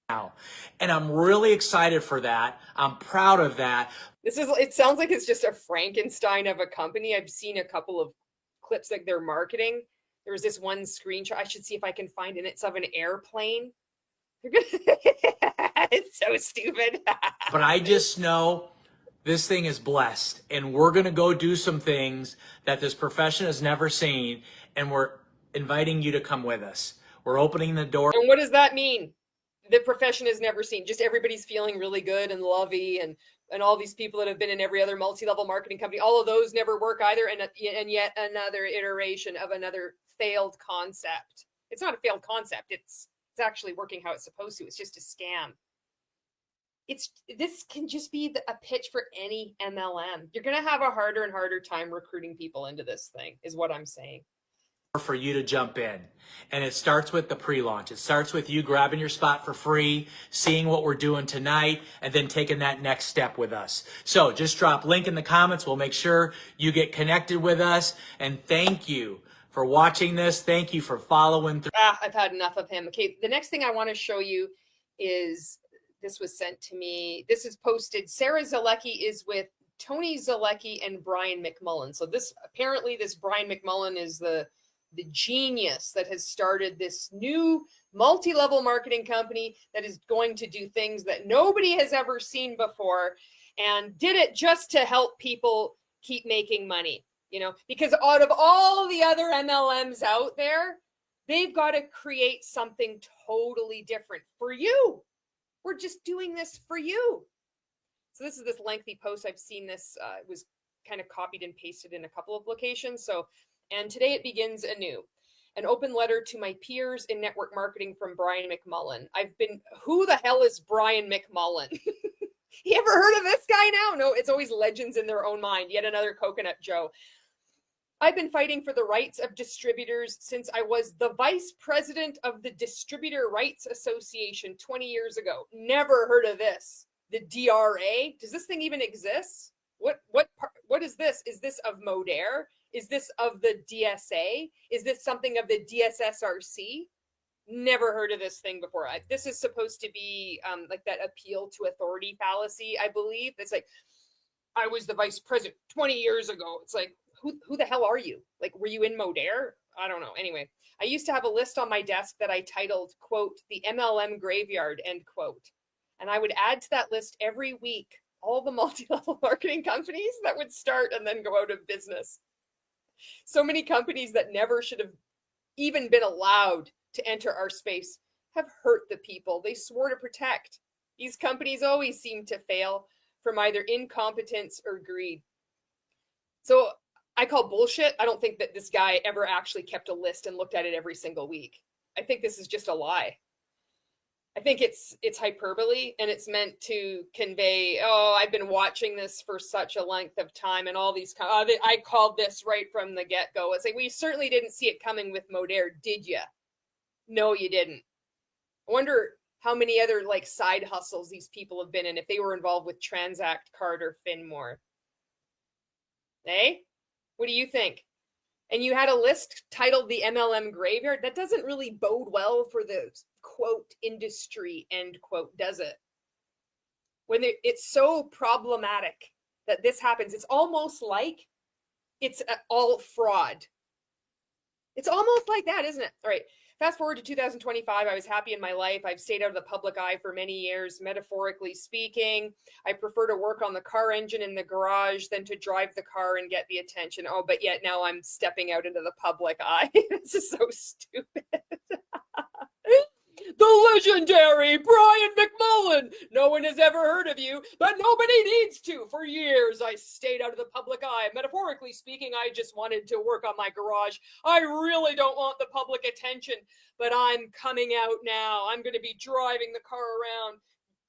D: And I'm really excited for that. I'm proud of that.
A: It sounds like it's just a Frankenstein of a company. I've seen a couple of clips like they're marketing. There was this one screenshot. I should see if I can find it. It's of an airplane. It's so stupid.
D: But I just know this thing is blessed, and we're going to go do some things that this profession has never seen, and we're inviting you to come with us. We're opening the door.
A: And what does that mean? The profession has never seen. Just everybody's feeling really good and lovey, and all these people that have been in every other multi-level marketing company, all of those never work either. And yet another iteration of another failed concept. It's not a failed concept. It's actually working how it's supposed to. It's just a scam. This can just be a pitch for any MLM. You're going to have a harder and harder time recruiting people into this thing, is what I'm saying.
D: For you to jump in. And it starts with the pre-launch. It starts with you grabbing your spot for free, seeing what we're doing tonight, and then taking that next step with us. So just drop link in the comments. We'll make sure you get connected with us. And thank you for watching this. Thank you for following through.
A: I've had enough of him. Okay, the next thing I want to show you is, this was sent to me. This is posted. Sarah Zalecki is with Tony Zalecki and Brian McMullen. So this Brian McMullen is the genius that has started this new multi-level marketing company that is going to do things that nobody has ever seen before, and did it just to help people keep making money, because out of all the other MLMs out there, they've got to create something totally different for you. We're just doing this for you. So this is this lengthy post. I've seen this. It was kind of copied and pasted in a couple of locations. And today it begins anew. An open letter to my peers in network marketing from Brian McMullen. Who the hell is Brian McMullen? You ever heard of this guy now? No, it's always legends in their own mind. Yet another coconut Joe. I've been fighting for the rights of distributors since I was the vice president of the Distributor Rights Association 20 years ago. Never heard of this. The DRA? Does this thing even exist? What is this? Is this of Modere? Is this of the DSA? Is this something of the DSSRC? Never heard of this thing before. This is supposed to be like that appeal to authority fallacy, I believe. It's like, I was the vice president 20 years ago. It's like, who the hell are you? Like, were you in Modere? I don't know. Anyway, I used to have a list on my desk that I titled, quote, the MLM graveyard, end quote. And I would add to that list every week all the multi-level marketing companies that would start and then go out of business. So many companies that never should have even been allowed to enter our space have hurt the people they swore to protect. These companies always seem to fail from either incompetence or greed. So I call bullshit. I don't think that this guy ever actually kept a list and looked at it every single week. I think this is just a lie. I think it's hyperbole, and it's meant to convey, I've been watching this for such a length of time, and all these, I called this right from the get-go. It's like, we certainly didn't see it coming with Modere, did you? No, you didn't. I wonder how many other side hustles these people have been in if they were involved with Transact, Carter, Finmore. Hey, what do you think? And you had a list titled the MLM graveyard. That doesn't really bode well for the quote industry, end quote, does it? When it's so problematic that this happens, it's almost like it's all fraud. It's almost like that, isn't it? All right. Fast forward to 2025, I was happy in my life. I've stayed out of the public eye for many years, metaphorically speaking. I prefer to work on the car engine in the garage than to drive the car and get the attention. Oh, but yet now I'm stepping out into the public eye. This is so stupid. The legendary Brian McMullen. No one has ever heard of you, but nobody needs to. For years, I stayed out of the public eye. Metaphorically speaking, I just wanted to work on my garage. I really don't want the public attention, but I'm coming out now. I'm going to be driving the car around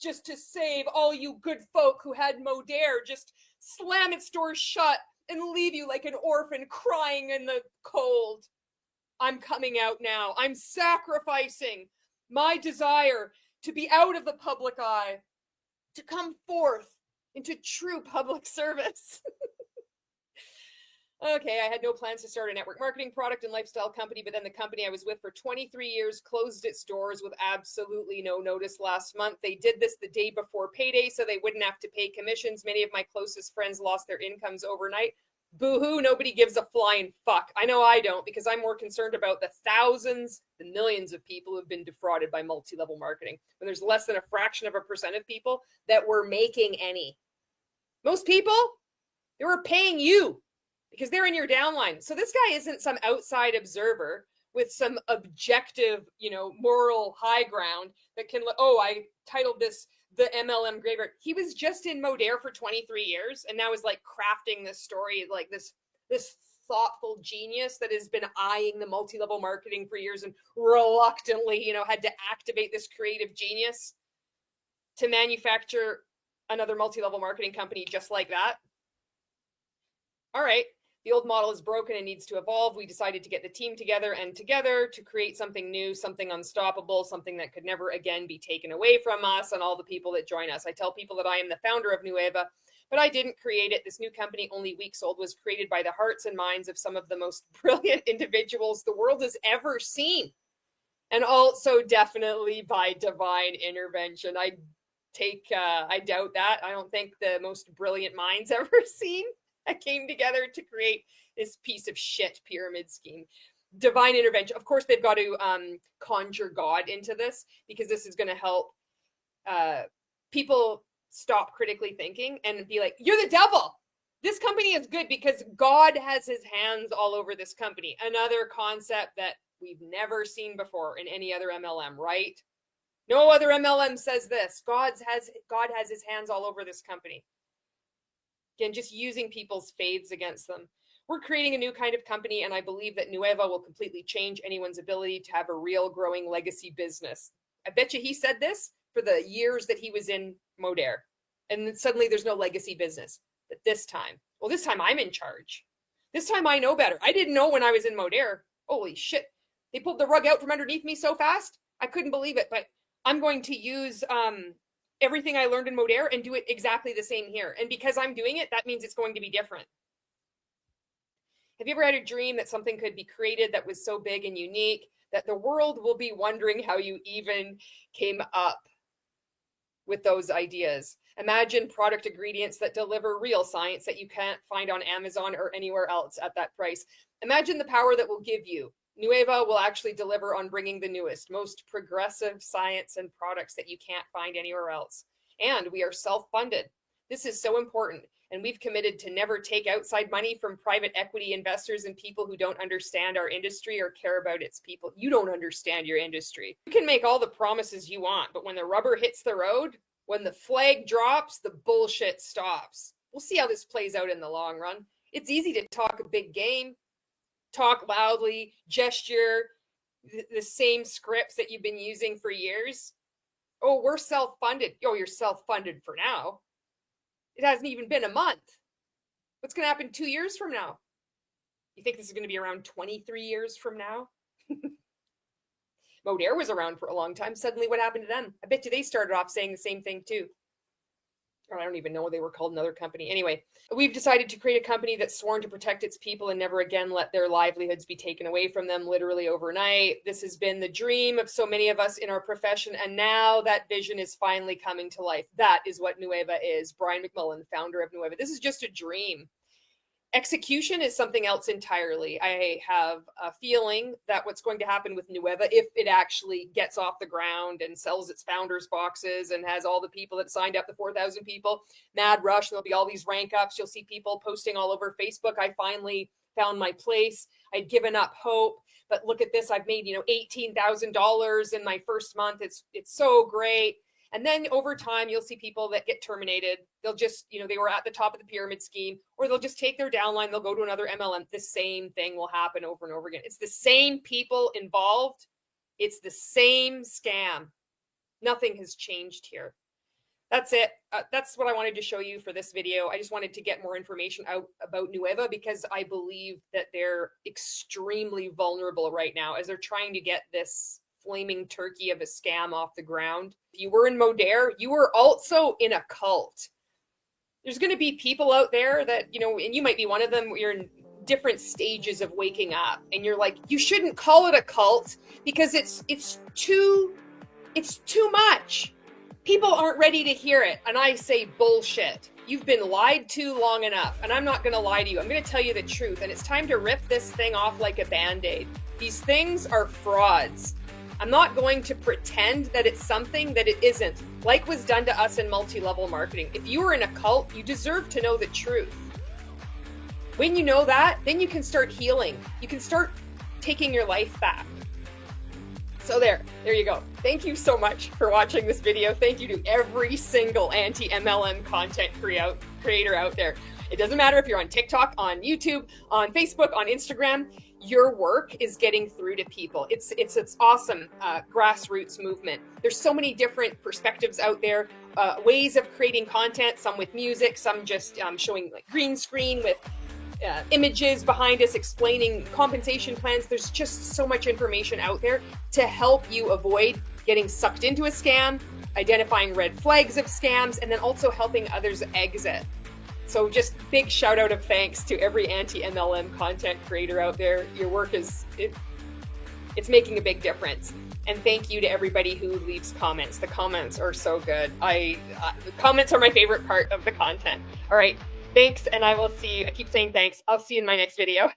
A: just to save all you good folk who had Modere. Just slam its doors shut and leave you like an orphan crying in the cold. I'm coming out now. I'm sacrificing my desire to be out of the public eye, to come forth into true public service. Okay, I had no plans to start a network marketing product and lifestyle company, but then the company I was with for 23 years closed its doors with absolutely no notice last month. They did this the day before payday so they wouldn't have to pay commissions. Many of my closest friends lost their incomes overnight. Boo-hoo, nobody gives a flying fuck. I know I don't, because I'm more concerned about the thousands, the millions of people who have been defrauded by multi-level marketing, when there's less than a fraction of a percent of people that were making any. Most people, they were paying you because they're in your downline. So this guy isn't some outside observer with some objective, moral high ground that can, I titled this the MLM graveyard. He was just in Modere for 23 years and now is like crafting this story, like this thoughtful genius that has been eyeing the multi-level marketing for years and reluctantly, had to activate this creative genius to manufacture another multi-level marketing company just like that. All right. The old model is broken and needs to evolve. We decided to get the team together to create something new, something unstoppable, something that could never again be taken away from us and all the people that join us. I tell people that I am the founder of Nueva, but I didn't create it. This new company, only weeks old, was created by the hearts and minds of some of the most brilliant individuals the world has ever seen. And also definitely by divine intervention. I doubt that. I don't think the most brilliant minds ever seen that came together to create this piece of shit pyramid scheme. Divine intervention. Of course, they've got to conjure God into this, because this is going to help people stop critically thinking and be like, you're the devil. This company is good because God has his hands all over this company. Another concept that we've never seen before in any other MLM, right? No other MLM says this. God has his hands all over this company. Again, just using people's faiths against them. We're creating a new kind of company, and I believe that Nueva will completely change anyone's ability to have a real growing legacy business. I bet you he said this for the years that he was in Modere. And then suddenly there's no legacy business. But this time I'm in charge. This time I know better. I didn't know when I was in Modere. Holy shit. They pulled the rug out from underneath me so fast. I couldn't believe it. But I'm going to use everything I learned in Modere and do it exactly the same here. And because I'm doing it, that means it's going to be different. Have you ever had a dream that something could be created that was so big and unique that the world will be wondering how you even came up with those ideas? Imagine product ingredients that deliver real science that you can't find on Amazon or anywhere else at that price. Imagine the power that will give you. Nueva will actually deliver on bringing the newest, most progressive science and products that you can't find anywhere else. And we are self-funded. This is so important. And we've committed to never take outside money from private equity investors and people who don't understand our industry or care about its people. You don't understand your industry. You can make all the promises you want, but when the rubber hits the road, when the flag drops, the bullshit stops. We'll see how this plays out in the long run. It's easy to talk a big game, talk loudly, gesture, the same scripts that you've been using for years. Oh, we're self-funded. Oh, you're self-funded for now. It hasn't even been a month. What's going to happen 2 years from now? You think this is going to be around 23 years from now? Modere was around for a long time. Suddenly, what happened to them? I bet you they started off saying the same thing too. Or I don't even know, they were called another company. Anyway, we've decided to create a company that's sworn to protect its people and never again let their livelihoods be taken away from them literally overnight. This has been the dream of so many of us in our profession, and now that vision is finally coming to life. That is what Nueva is. Brian McMullen, founder of Nueva. This is just a dream. Execution is something else entirely. I have a feeling that what's going to happen with Nueva, if it actually gets off the ground and sells its founders boxes and has all the people that signed up, the 4,000 people, mad rush, there'll be all these rank ups. You'll see people posting all over Facebook. I finally found my place. I'd given up hope, but look at this. I've made, $18,000 in my first month. It's so great. And then over time, you'll see people that get terminated. They'll just, they were at the top of the pyramid scheme, or they'll just take their downline. They'll go to another MLM. The same thing will happen over and over again. It's the same people involved. It's the same scam. Nothing has changed here. that's it. That's what I wanted to show you for this video. I just wanted to get more information out about Nueva because I believe that they're extremely vulnerable right now as they're trying to get this flaming turkey of a scam off the ground. If you were in Modere, you were also in a cult. There's going to be people out there that, you know, and you might be one of them, you're in different stages of waking up and you're like, you shouldn't call it a cult because it's too much. People aren't ready to hear it. And I say bullshit. You've been lied to long enough. And I'm not going to lie to you. I'm going to tell you the truth. And it's time to rip this thing off like a Band-Aid. These things are frauds. I'm not going to pretend that it's something that it isn't, like was done to us in multi-level marketing. If you were in a cult, you deserve to know the truth. When you know that, then you can start healing. You can start taking your life back. So there you go. Thank you so much for watching this video. Thank you to every single anti-MLM content creator out there. It doesn't matter if you're on TikTok, on YouTube, on Facebook, on Instagram, your work is getting through to people. It's awesome grassroots movement. There's so many different perspectives out there, ways of creating content, some with music, some just showing like green screen with images behind us explaining compensation plans. There's just so much information out there to help you avoid getting sucked into a scam, identifying red flags of scams, and then also helping others exit. So just big shout out of thanks to every anti-MLM content creator out there. Your work it's making a big difference. And thank you to everybody who leaves comments. The comments are so good. The comments are my favorite part of the content. All right. Thanks, and I will see you. I keep saying thanks. I'll see you in my next video.